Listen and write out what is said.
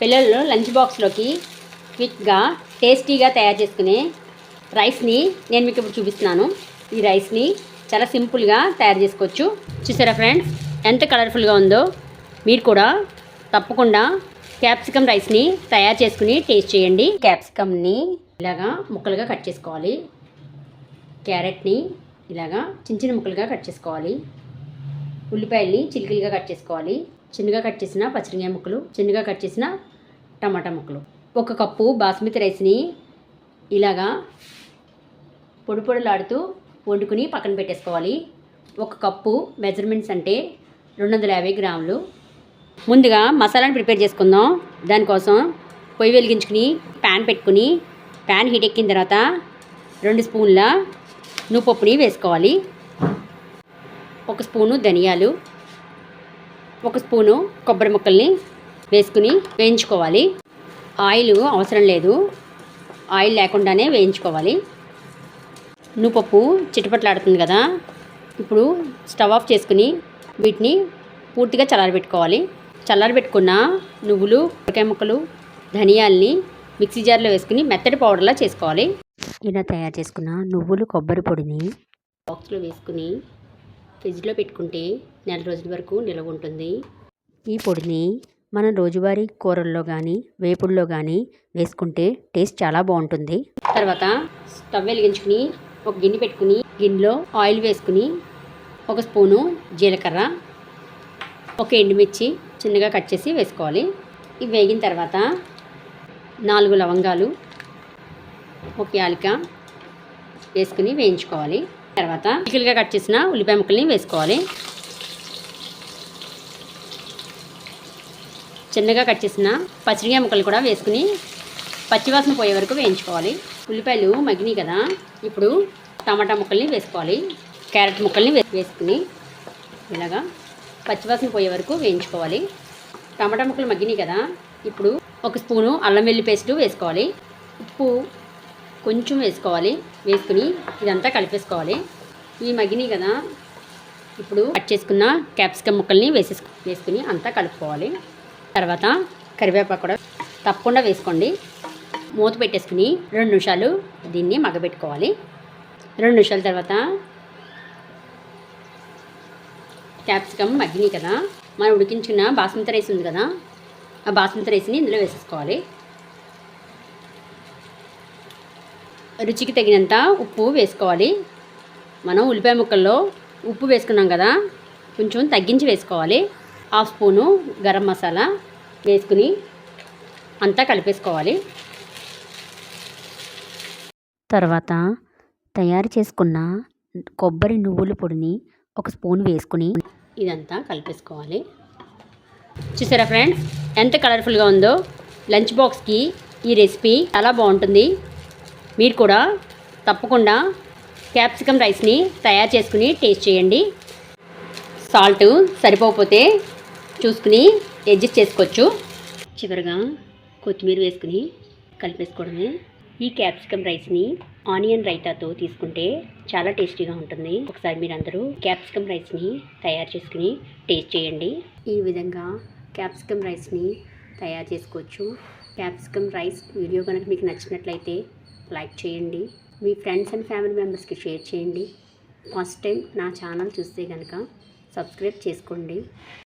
పిల్లలు లంచ్ బాక్స్లోకి క్విక్గా టేస్టీగా తయారు చేసుకునే రైస్ని నేను మీకు ఇప్పుడు చూపిస్తున్నాను. ఈ రైస్ని చాలా సింపుల్గా తయారు చేసుకోవచ్చు. చూసారా ఫ్రెండ్స్, ఎంత కలర్ఫుల్గా ఉందో. మీరు కూడా తప్పకుండా క్యాప్సికమ్ రైస్ని తయారు చేసుకుని టేస్ట్ చేయండి. క్యాప్సికమ్ని ఇలాగా ముక్కలుగా కట్ చేసుకోవాలి. క్యారెట్ని ఇలాగా చిన్న చిన్న ముక్కలుగా కట్ చేసుకోవాలి. ఉల్లిపాయల్ని చిలికలుగా కట్ చేసుకోవాలి. చిన్నగా కట్ చేసిన పచ్చిమిరపకాయ ముక్కలు, చిన్నగా కట్ చేసిన టమాటా ముక్కలు. 1 కప్పు బాస్మతి రైస్ని ఇలాగా పొడి పొడిలాడుతూ వండుకుని పక్కన పెట్టేసుకోవాలి. 1 కప్పు మెజర్మెంట్స్ అంటే 250 గ్రాములు. ముందుగా మసాలాను ప్రిపేర్ చేసుకుందాం. దానికోసం పొయ్యి వెలిగించుకుని ప్యాన్ పెట్టుకుని, ప్యాన్ హీట్ ఎక్కిన తర్వాత 2 స్పూన్ల నువ్వుపప్పుని వేసుకోవాలి. 1 స్పూను ధనియాలు, 1 స్పూను కొబ్బరి ముక్కల్ని వేసుకుని వేయించుకోవాలి. ఆయిల్ అవసరం లేదు, ఆయిల్ లేకుండానే వేయించుకోవాలి. నువ్వుపప్పు చిటపట్లాడుతుంది కదా, ఇప్పుడు స్టవ్ ఆఫ్ చేసుకుని వీటిని పూర్తిగా చల్లారబెట్టుకోవాలి. చల్లారబెట్టుకున్న నువ్వులు, కొబ్బరికాయ ముక్కలు, ధనియాల్ని మిక్సీ జార్లో వేసుకుని మెత్తటి పౌడర్లా చేసుకోవాలి. ఇలా తయారు చేసుకున్న నువ్వులు, కొబ్బరి పొడిని బాక్స్లో వేసుకుని ఫ్రిడ్జ్లో పెట్టుకుంటే 4 రోజుల వరకు నిల్వ ఉంటుంది. ఈ పొడిని మనం రోజువారీ కూరల్లో కానీ వేపుల్లో కానీ వేసుకుంటే టేస్ట్ చాలా బాగుంటుంది. తర్వాత స్టవ్ వెలిగించుకుని ఒక గిన్నె పెట్టుకుని గిన్నెలో ఆయిల్ వేసుకుని 1 స్పూను జీలకర్ర, 1 ఎండుమిర్చి చిన్నగా కట్ చేసి వేసుకోవాలి. ఇవి వేగిన తర్వాత 4 లవంగాలు, 1 యాలక వేసుకుని వేయించుకోవాలి. తర్వాత చిలుకలుగా కట్ చేసిన ఉల్లిపాయ ముక్కల్ని వేసుకోవాలి. చిన్నగా కట్ చేసిన పచ్చిమిరపకాయ ముక్కలు కూడా వేసుకుని పచ్చివాసన పోయే వరకు వేయించుకోవాలి. ఉల్లిపాయలు మగ్గినాయి కదా, ఇప్పుడు టమాటా ముక్కల్ని వేసుకోవాలి. క్యారెట్ ముక్కల్ని వేసుకుని ఇలాగా పచ్చివాసన పోయే వరకు వేయించుకోవాలి. టమాటా ముక్కలు మగ్గినాయి కదా, ఇప్పుడు 1 స్పూను అల్లం వెల్లుల్లి పేస్టు వేసుకోవాలి. ఉప్పు కొంచెం వేసుకోవాలి. వేసుకుని ఇదంతా కలిపేసుకోవాలి. ఇవి మగ్గినాయి కదా, ఇప్పుడు కట్ చేసుకున్న క్యాప్సికమ్ ముక్కల్ని వేసుకుని అంతా కలుపుకోవాలి. తర్వాత కరివేపాకు కూడా తప్పకుండా వేసుకోండి. మూత పెట్టేసుకుని 2 నిమిషాలు దీన్ని మగ్గబెట్టుకోవాలి. 2 నిమిషాల తర్వాత క్యాప్సికమ్ మగ్గినాయి కదా, మనం ఉడికించుకున్న బాస్మతి రైస్ ఉంది కదా, ఆ బాస్మతి రైస్ని ఇందులో వేసేసుకోవాలి. రుచికి తగినంత ఉప్పు వేసుకోవాలి. మనం ఉల్లిపాయ ముక్కల్లో ఉప్పు వేసుకున్నాం కదా, కొంచెం తగ్గించి వేసుకోవాలి. 1/2 స్పూను గరం మసాలా వేసుకుని అంతా కలిపేసుకోవాలి. తర్వాత తయారు చేసుకున్న కొబ్బరి నువ్వుల పొడిని 1 స్పూన్ వేసుకుని ఇదంతా కలిపేసుకోవాలి. చూసారా ఫ్రెండ్స్, ఎంత కలర్ఫుల్గా ఉందో. లంచ్ బాక్స్కి ఈ రెసిపీ చాలా బాగుంటుంది. మీరు కూడా తప్పకుండా క్యాప్సికమ్ రైస్ని తయారు చేసుకుని టేస్ట్ చేయండి. సాల్ట్ సరిపోకపోతే చూసుకుని అడ్జస్ట్ చేసుకోవచ్చు. చివరిగా కొత్తిమీర వేసుకుని కలిపేసుకోవడమే. ఈ క్యాప్సికమ్ రైస్ని ఆనియన్ రైతాతో తీసుకుంటే చాలా టేస్టీగా ఉంటుంది. ఒకసారి మీరు అందరూ క్యాప్సికమ్ రైస్ని తయారు చేసుకుని టేస్ట్ చేయండి. ఈ విధంగా క్యాప్సికమ్ రైస్ని తయారు చేసుకోవచ్చు. క్యాప్సికమ్ రైస్ వీడియో కనుక మీకు నచ్చినట్లయితే లైక్ చేయండి. మీ ఫ్రెండ్స్ అండ్ ఫ్యామిలీ మెంబర్స్కి షేర్ చేయండి. ఫస్ట్ టైం నా ఛానల్ చూస్తే కనుక సబ్స్క్రైబ్ చేసుకోండి.